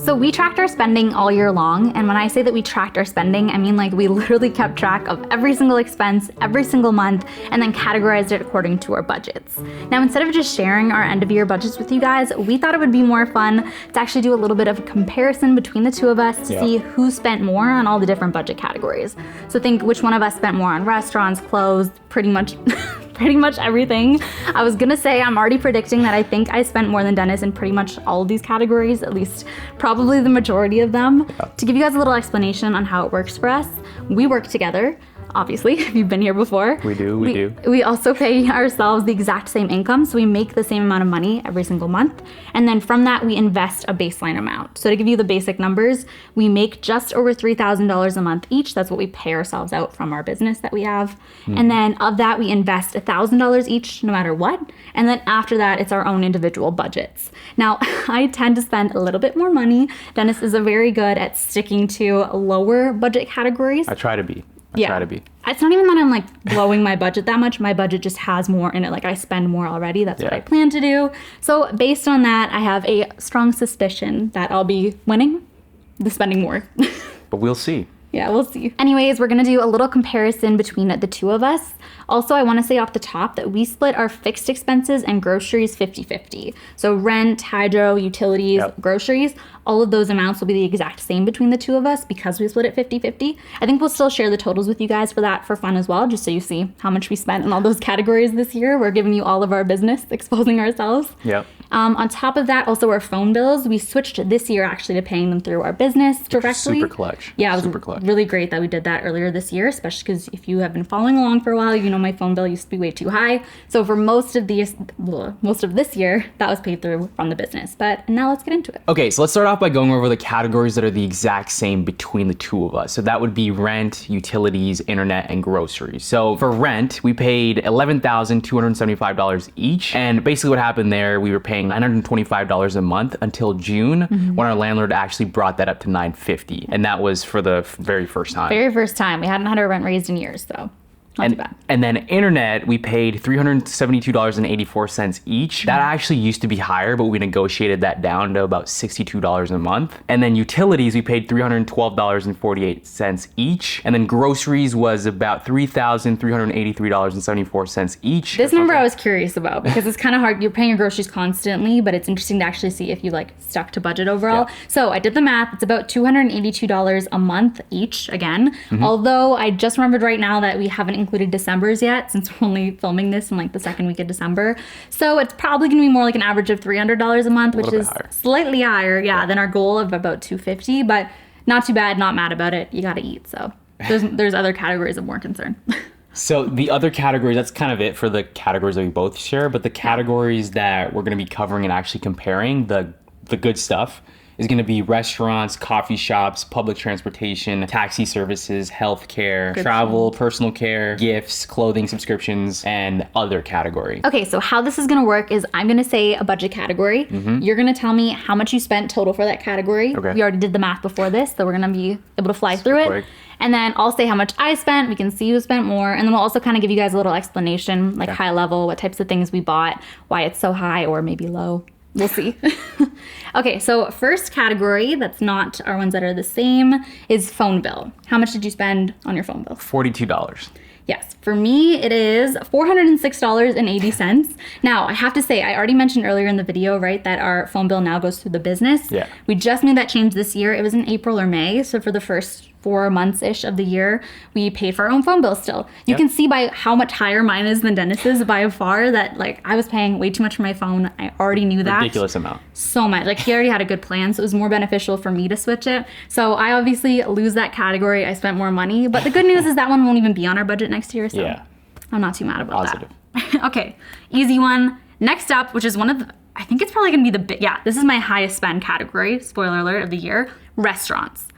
So we tracked our spending all year long, and when I say that we tracked our spending, I mean like we literally kept track of every single expense, every single month, and then categorized it according to our budgets. Now, instead of just sharing our end of year budgets with you guys, we thought it would be more fun to actually do a little bit of a comparison between the two of us to see who spent more on all the different budget categories. So think which one of us spent more on restaurants, clothes, pretty much everything. I was gonna say I'm already predicting that I think I spent more than Dennis in pretty much all of these categories, at least probably the majority of them. To give you guys a little explanation on how it works for us, we work together. Obviously, if you've been here before. We do. We also pay ourselves the exact same income, so we make the same amount of money every single month. And then from that, we invest a baseline amount. So to give you the basic numbers, we make just over $3,000 a month each. That's what we pay ourselves out from our business that we have. And then of that, we invest $1,000 each, no matter what. And then after that, it's our own individual budgets. Now, I tend to spend a little bit more money. Dennis is very good at sticking to lower budget categories. I try to be. Try to be. It's not even that I'm like blowing my budget that much. My budget just has more in it. Like I spend more already. That's what I plan to do. So based on that, I have a strong suspicion that I'll be winning the spending more. But we'll see. Yeah, we'll see. Anyways, we're gonna do a little comparison between the two of us. Also, I wanna say off the top that we split our fixed expenses and groceries 50-50. So rent, hydro, utilities, groceries, all of those amounts will be the exact same between the two of us because we split it 50-50. I think we'll still share the totals with you guys for that for fun as well, just so you see how much we spent in all those categories this year. We're giving you all of our business, exposing ourselves. Yep. On top of that, also our phone bills, we switched this year actually to paying them through our business directly. Super clutch. Yeah, it was super clutch. Really great that we did that earlier this year, especially because if you have been following along for a while, you know my phone bill used to be way too high. So for most of this year, that was paid through from the business. But now let's get into it. Okay, so let's start off by going over the categories that are the exact same between the two of us. So that would be rent, utilities, internet, and groceries. So for rent, we paid $11,275 each. And basically what happened there, we were paying $925 a month until June when our landlord actually brought that up to $950. And that was for the very first time. Very first time. We hadn't had our rent raised in years, so. Not too bad. And then internet, we paid $372.84 each. That actually used to be higher, but we negotiated that down to about $62 a month. And then utilities, we paid $312.48 each. And then groceries was about $3,383.74 each. This number I was curious about because it's kind of hard. You're paying your groceries constantly, but it's interesting to actually see if you like stuck to budget overall. Yeah. So I did the math. It's about $282 a month each again. Although I just remembered right now that we haven't included December's yet, since we're only filming this in like the second week of December. So it's probably gonna be more like an average of $300 a month, which is slightly higher, than our goal of about $250, but not too bad, not mad about it. You gotta eat, so there's other categories of more concern. So the other categories, that's kind of it for the categories that we both share, but the categories that we're gonna be covering and actually comparing, the good stuff, is going to be restaurants, coffee shops, public transportation, taxi services, healthcare, travel, personal care, gifts, clothing subscriptions, and other category. Okay, so how this is going to work is I'm going to say a budget category. You're going to tell me how much you spent total for that category. Okay. We already did the math before this, so we're going to be able to fly through it. And then I'll say how much I spent. We can see who spent more. And then we'll also kind of give you guys a little explanation, like high level, what types of things we bought, why it's so high or maybe low. We'll see. Okay, so first category that's not our ones that are the same is phone bill. How much did you spend on your phone bill? $42. Yes, for me it is $406.80. Now, I have to say, I already mentioned earlier in the video, right, that our phone bill now goes through the business. Yeah. We just made that change this year. It was in April or May, so for the first 4 months-ish of the year, we paid for our own phone bill still. You can see by how much higher mine is than Dennis's by far that like I was paying way too much for my phone. I already knew that. Ridiculous amount. So much. Like he already had a good plan, so it was more beneficial for me to switch it. So I obviously lose that category. I spent more money, but the good news is that one won't even be on our budget next year, so I'm not too mad about that. Okay, easy one. Next up, which is one of the, I think it's probably gonna be this is my highest spend category, spoiler alert, of the year, restaurants.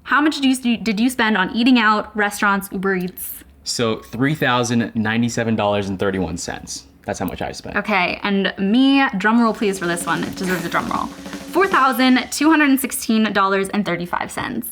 How much did you spend on eating out, restaurants, Uber Eats? So $3,097.31. That's how much I spent. Okay, and me, drum roll please for this one. It deserves a drum roll. $4,216.35.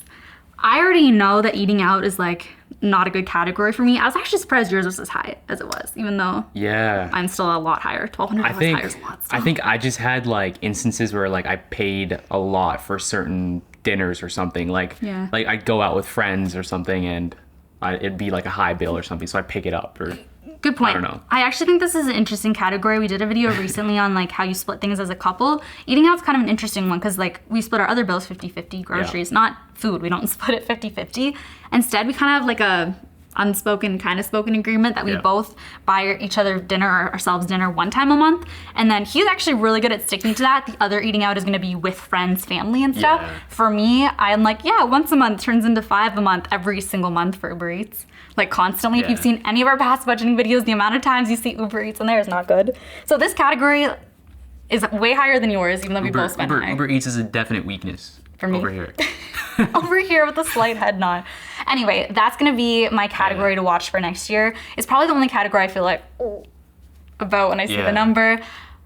I already know that eating out is like not a good category for me. I was actually surprised yours was as high as it was, even though I'm still a lot higher. $1,200 higher is a lot still. I think I just had like instances where like I paid a lot for certain dinners or something. Like I'd go out with friends or something and it'd be like a high bill or something, so I pick it up. Or good point. I don't know. I actually think this is an interesting category. We did a video recently on like how you split things as a couple. Eating out's kind of an interesting one because like we split our other bills 50-50, groceries, not food. We don't split it 50-50. Instead, we kind of have like a unspoken, kind of spoken agreement that we both buy each other dinner or ourselves dinner one time a month. And then he's actually really good at sticking to that. The other eating out is going to be with friends, family and stuff. For me, I'm like, once a month turns into 5 a month every single month for Uber Eats. Like constantly, if you've seen any of our past budgeting videos, the amount of times you see Uber Eats in there is not good. So this category is way higher than yours, even though we both spend high. Uber Eats is a definite weakness for me. Over here. Over here with a slight head nod. Anyway, that's gonna be my category to watch for next year. It's probably the only category I feel like about when I see the number.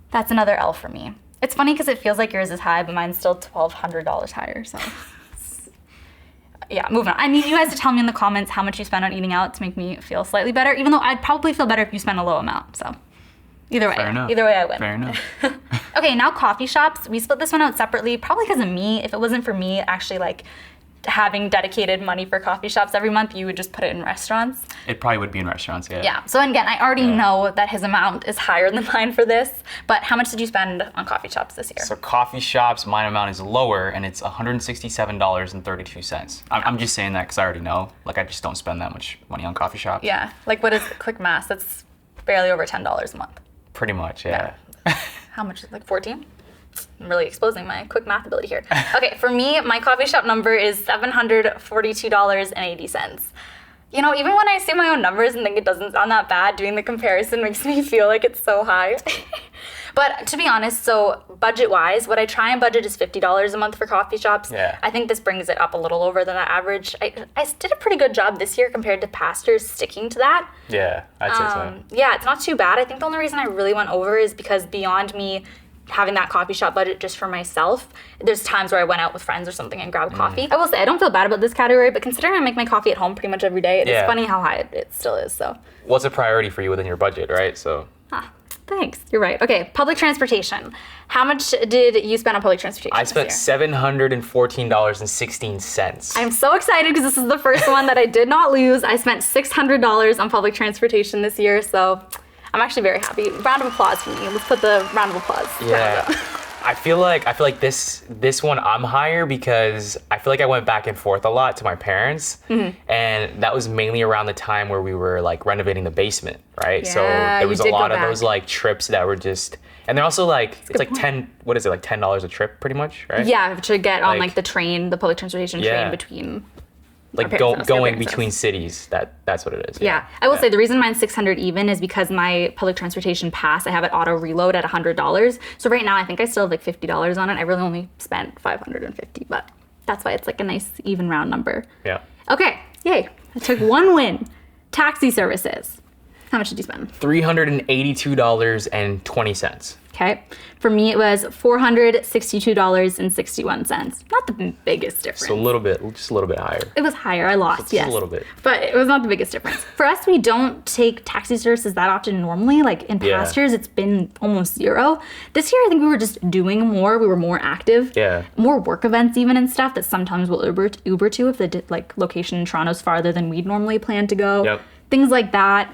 That's another L for me. It's funny because it feels like yours is high, but mine's still $1,200 higher, so. Yeah, moving on. I need you guys to tell me in the comments how much you spend on eating out to make me feel slightly better, even though I'd probably feel better if you spend a low amount, so. Either way I win. Fair enough. Okay, now coffee shops. We split this one out separately, probably because of me. If it wasn't for me actually like having dedicated money for coffee shops every month, you would just put it in restaurants. It probably would be in restaurants, Yeah, so again, I already know that his amount is higher than mine for this, but how much did you spend on coffee shops this year? So coffee shops, my amount is lower and it's $167.32. I'm just saying that because I already know. Like I just don't spend that much money on coffee shops. Yeah, like what is quick math? That's barely over $10 a month. Pretty much, yeah. How much is it, like 14? I'm really exposing my quick math ability here. Okay, for me, my coffee shop number is $742.80. You know, even when I see my own numbers and think it doesn't sound that bad, doing the comparison makes me feel like it's so high. But to be honest, so budget-wise, what I try and budget is $50 a month for coffee shops. I think this brings it up a little over than that average. I did a pretty good job this year compared to past years sticking to that. Yeah, I'd say so. Yeah, it's not too bad. I think the only reason I really went over is because beyond me having that coffee shop budget just for myself, there's times where I went out with friends or something and grabbed coffee. I will say, I don't feel bad about this category, but considering I make my coffee at home pretty much every day, it's funny how high it still is, so. What's a priority for you within your budget, right? So. Thanks, you're right. Okay, public transportation. How much did you spend on public transportation I spent $714.16. I'm so excited because this is the first one that I did not lose. I spent $600 on public transportation this year, so I'm actually very happy. Round of applause for me. Let's put the round of applause. Yeah. I feel like this one I'm higher because I feel like I went back and forth a lot to my parents, and that was mainly around the time where we were like renovating the basement, right? Yeah, so there was a lot of back. those like trips that were just, and they're also like it's like $10 a trip pretty much, right? Yeah, to get on like the train, the public transportation train between. Like going between cities, that's what it is. Yeah. I will say the reason mine's 600 even is because my public transportation pass, I have it auto reload at $100. So right now I think I still have like $50 on it. I really only spent $550, but that's why it's like a nice even round number. Yeah. Okay, yay. I took one win. Taxi services. How much did you spend? $382.20. Okay. For me, it was $462.61. Not the biggest difference. So just a little bit higher. It was higher. I lost, yes. Just a little bit. But it was not the biggest difference. For us, we don't take taxi services that often normally. Like in past years, it's been almost zero. This year, I think we were just doing more. We were more active. Yeah. More work events even and stuff that sometimes we'll Uber to if the location in Toronto's farther than we'd normally plan to go. Yep. Things like that.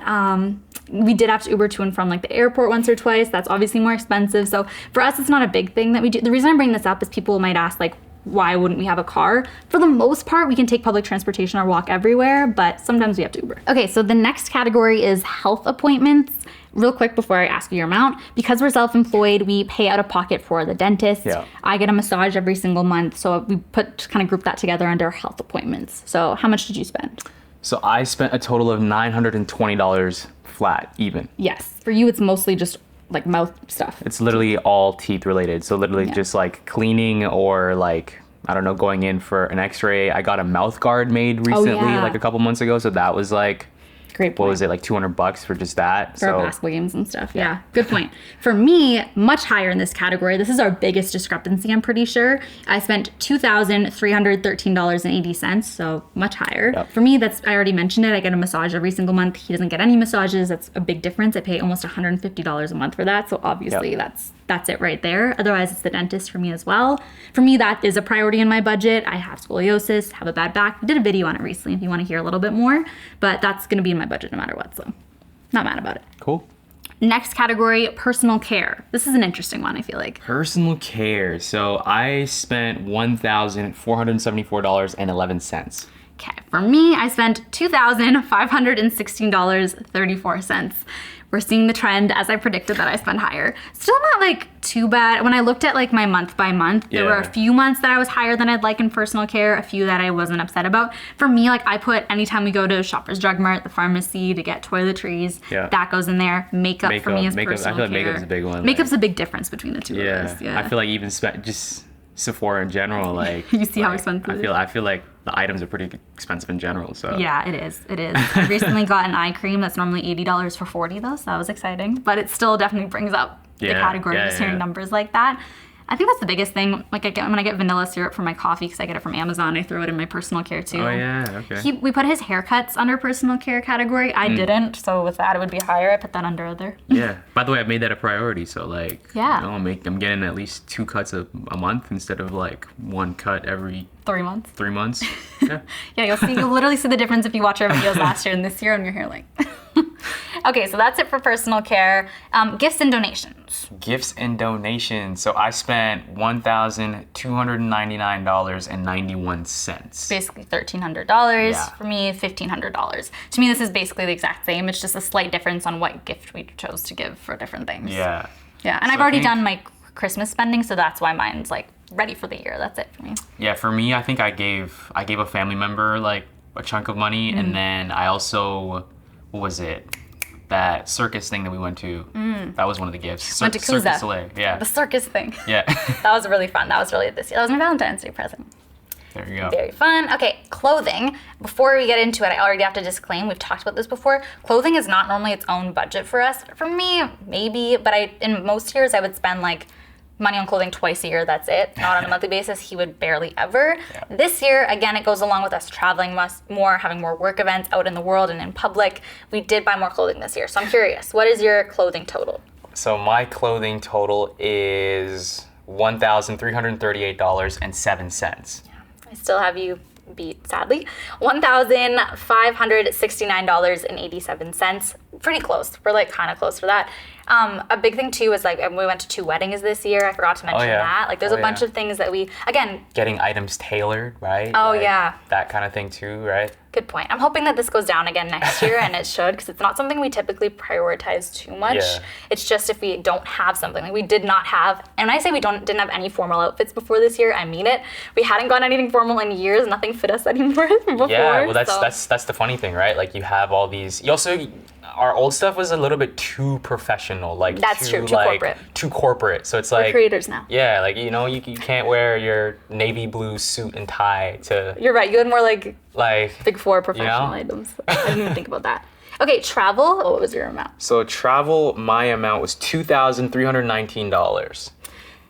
We did have to Uber to and from like the airport once or twice. That's obviously more expensive. So for us, it's not a big thing that we do. The reason I'm bringing this up is people might ask like, why wouldn't we have a car? For the most part, we can take public transportation or walk everywhere, but sometimes we have to Uber. Okay, so the next category is health appointments. Real quick before I ask you your amount, because we're self-employed, we pay out of pocket for the dentist. Yeah. I get a massage every single month, so we kind of group that together under health appointments. So how much did you spend? So I spent a total of $920 flat, even. Yes. For you, it's mostly just like mouth stuff. It's literally all teeth related. So literally just like cleaning or like, I don't know, going in for an x-ray. I got a mouth guard made recently, like a couple months ago. So that was like Great point. What was it, like $200 for just that? For our basketball games and stuff. Yeah, good point. For me, much higher in this category. This is our biggest discrepancy, I'm pretty sure. I spent $2,313.80, so much higher. Yep. For me, that's, I already mentioned it. I get a massage every single month. He doesn't get any massages. That's a big difference. I pay almost $150 a month for that. So obviously that's it right there. Otherwise, it's the dentist for me as well. For me, that is a priority in my budget. I have scoliosis, have a bad back. I did a video on it recently if you want to hear a little bit more, but that's going to be in my budget no matter what. So not mad about it. Cool. Next category, personal care. This is an interesting one, I feel like. Personal care. So I spent $1,474.11. Okay, for me, I spent $2,516.34. We're seeing the trend as I predicted that I spend higher. Still not like too bad. When I looked at like my month by month, there were a few months that I was higher than I'd like in personal care, a few that I wasn't upset about. For me, like I put anytime we go to Shoppers Drug Mart, the pharmacy to get toiletries, that goes in there. Makeup for me is personal care. I feel like makeup's a big one. Makeup's a big difference between the two of us. Yeah. I feel like even just Sephora in general, like you see how expensive it is. I feel like the items are pretty expensive in general. So yeah, it is. I recently got an eye cream that's normally $80 for $40 though, so that was exciting. But it still definitely brings up the category just hearing numbers like that. I think that's the biggest thing. Like when I get vanilla syrup for my coffee, because I get it from Amazon, I throw it in my personal care too. Oh yeah, okay. We put his haircuts under personal care category. I didn't, so with that it would be higher. I put that under other. Yeah. By the way, I made that a priority. So like, yeah, I'm getting at least 2 cuts a month instead of like 1 cut every 3 months. 3 months. Yeah. Yeah, you'll literally see the difference if you watch our videos last year and this year, and your hair like. Okay, so that's it for personal care. Gifts and donations. Gifts and donations. So I spent $1,299.91. Basically $1,300. For me, $1,500. To me, this is basically the exact same. It's just a slight difference on what gift we chose to give for different things. Yeah. Yeah, and so I've already done my Christmas spending, so that's why mine's like ready for the year. That's it for me. Yeah, for me, I think I gave a family member like a chunk of money, and then I also, what was it? That circus thing that we went to. That was one of the gifts. Went to Kuza. Cirque du Soleil. Yeah. The circus thing. Yeah. That was really fun. That was really this year. That was my Valentine's Day present. There you go. Very fun. Okay, clothing. Before we get into it, I already have to disclaim, we've talked about this before. Clothing is not normally its own budget for us. For me, maybe, but in most years I would spend like money on clothing twice a year, that's it. Not on a monthly basis. He would barely ever. Yeah. This year, again, it goes along with us traveling more, having more work events out in the world and in public. We did buy more clothing this year. So I'm curious, what is your clothing total? So my clothing total is $1,338.07. Yeah, I still have you beat, sadly. $1,569.87. Pretty close. We're like kind of close for that. A big thing too is like we went to 2 weddings this year. I forgot to mention that. Like there's a bunch of things that we, again, getting items tailored, right? Oh like, yeah. That kind of thing too, right? Good point. I'm hoping that this goes down again next year, and it should, because it's not something we typically prioritize too much. Yeah. It's just if we don't have something. Like we did not have, and when I say we didn't have any formal outfits before this year, I mean it. We hadn't gotten anything formal in years. Nothing fit us anymore before. Yeah, well that's the funny thing, right? Like you have all these. You also, our old stuff was a little bit too professional. Like that's true. Too corporate. Too corporate. So it's like we're creators now. Yeah, like you can't wear your navy blue suit and tie to. You're right. You had more like Big Four professional items. I didn't even think about that. Okay, travel. What was your amount? So travel, my amount was $2,319.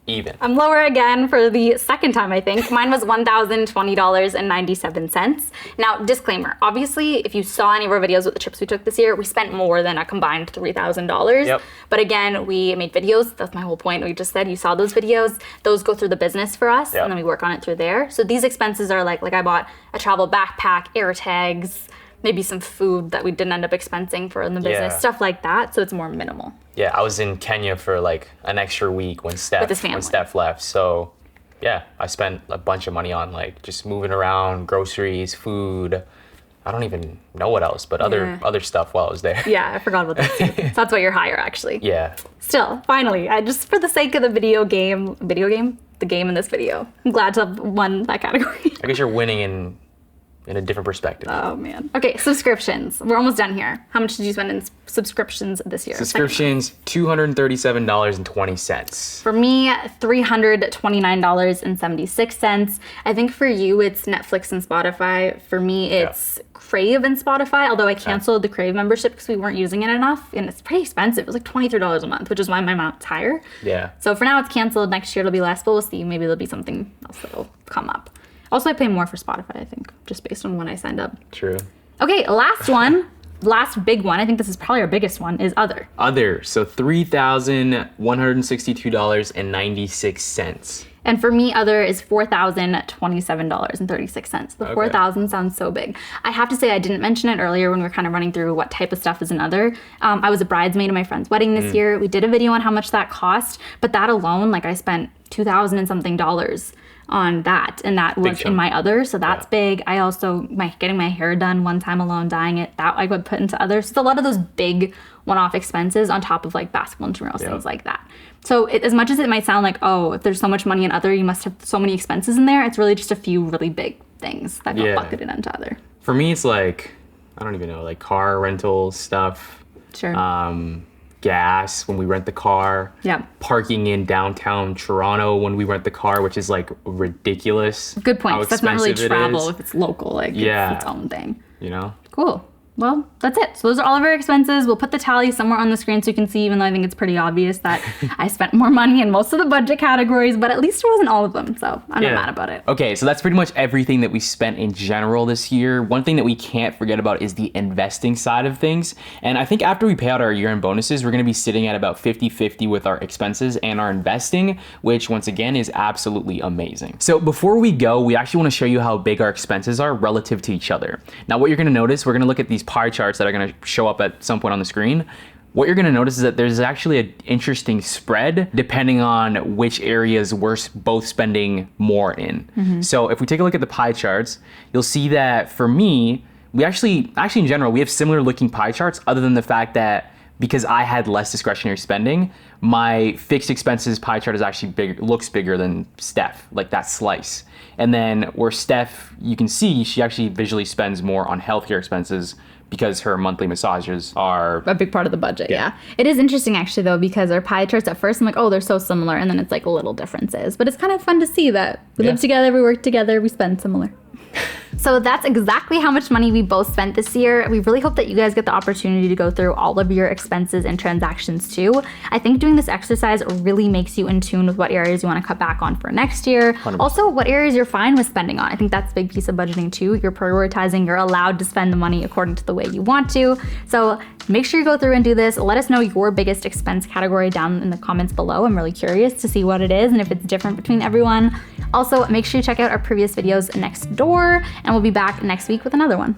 Even. I'm lower again for the second time, I think. Mine was $1,020.97. Now, disclaimer. Obviously, if you saw any of our videos with the trips we took this year, we spent more than a combined $3,000. Yep. But again, we made videos. That's my whole point. We just said you saw those videos. Those go through the business for us, and then we work on it through there. So these expenses are like I bought a travel backpack, air tags, maybe some food that we didn't end up expensing for in the business, stuff like that. So it's more minimal. Yeah, I was in Kenya for like an extra week when Steph left. So yeah, I spent a bunch of money on like just moving around, groceries, food. I don't even know what else, but other stuff while I was there. Yeah, I forgot about that too. So that's why you're higher actually. Yeah. Still, finally, just for the sake of the the game in this video, I'm glad to have won that category. I guess you're winning in in a different perspective. Oh man. Okay, subscriptions. We're almost done here. How much did you spend in subscriptions this year? Subscriptions, $237.20. For me, $329.76. I think for you, it's Netflix and Spotify. For me, it's Crave and Spotify, although I canceled the Crave membership because we weren't using it enough, and it's pretty expensive. It was like $23 a month, which is why my amount's higher. Yeah. So for now, it's canceled. Next year, it'll be less, but we'll see. Maybe there'll be something else that'll come up. Also, I pay more for Spotify, I think, just based on when I signed up. True. Okay, last one. Last big one, I think this is probably our biggest one, is other. Other, so $3,162.96. And for me, other is $4,027.36. The 4,000 sounds so big. I have to say, I didn't mention it earlier when we were kind of running through what type of stuff is in other. I was a bridesmaid at my friend's wedding this year. We did a video on how much that cost, but that alone, like I spent $2,000 and something on that, and that was in my other, so that's big. I also getting my hair done one time alone, dyeing it, that I would put into others. So a lot of those big one-off expenses on top of like basketball and intramurals, things like that. So as much as it might sound like, oh, if there's so much money in other, you must have so many expenses in there, it's really just a few really big things that got bucketed into other. For me, it's like, I don't even know, like car rental stuff. Sure. Gas when we rent the car. Yeah. Parking in downtown Toronto when we rent the car, which is like ridiculous. Good point. How That's not really expensive it travel is. if it's local. Like it's its own thing. You know? Cool. Well, that's it. So those are all of our expenses. We'll put the tally somewhere on the screen so you can see, even though I think it's pretty obvious that I spent more money in most of the budget categories, but at least it wasn't all of them. So I'm not mad about it. Okay, so that's pretty much everything that we spent in general this year. One thing that we can't forget about is the investing side of things. And I think after we pay out our year-end bonuses, we're gonna be sitting at about 50-50 with our expenses and our investing, which once again is absolutely amazing. So before we go, we actually wanna show you how big our expenses are relative to each other. Now what you're gonna notice, we're gonna look at these pie charts that are going to show up at some point on the screen. What you're going to notice is that there's actually an interesting spread depending on which areas we're both spending more in. So if we take a look at the pie charts, you'll see that for me, we actually in general, we have similar looking pie charts, other than the fact that because I had less discretionary spending, my fixed expenses pie chart is actually looks bigger than Steph, like that slice. And then where Steph, you can see she actually visually spends more on healthcare expenses because her monthly massages are a big part of the budget. Yeah. It is interesting actually though, because our pie charts at first I'm like, oh, they're so similar, and then it's like little differences. But it's kind of fun to see that we live together, we work together, we spend similar. So that's exactly how much money we both spent this year. We really hope that you guys get the opportunity to go through all of your expenses and transactions too. I think doing this exercise really makes you in tune with what areas you want to cut back on for next year. 100%. Also, what areas you're fine with spending on. I think that's a big piece of budgeting too. You're prioritizing, you're allowed to spend the money according to the way you want to. So make sure you go through and do this. Let us know your biggest expense category down in the comments below. I'm really curious to see what it is and if it's different between everyone. Also, make sure you check out our previous videos next door, and we'll be back next week with another one.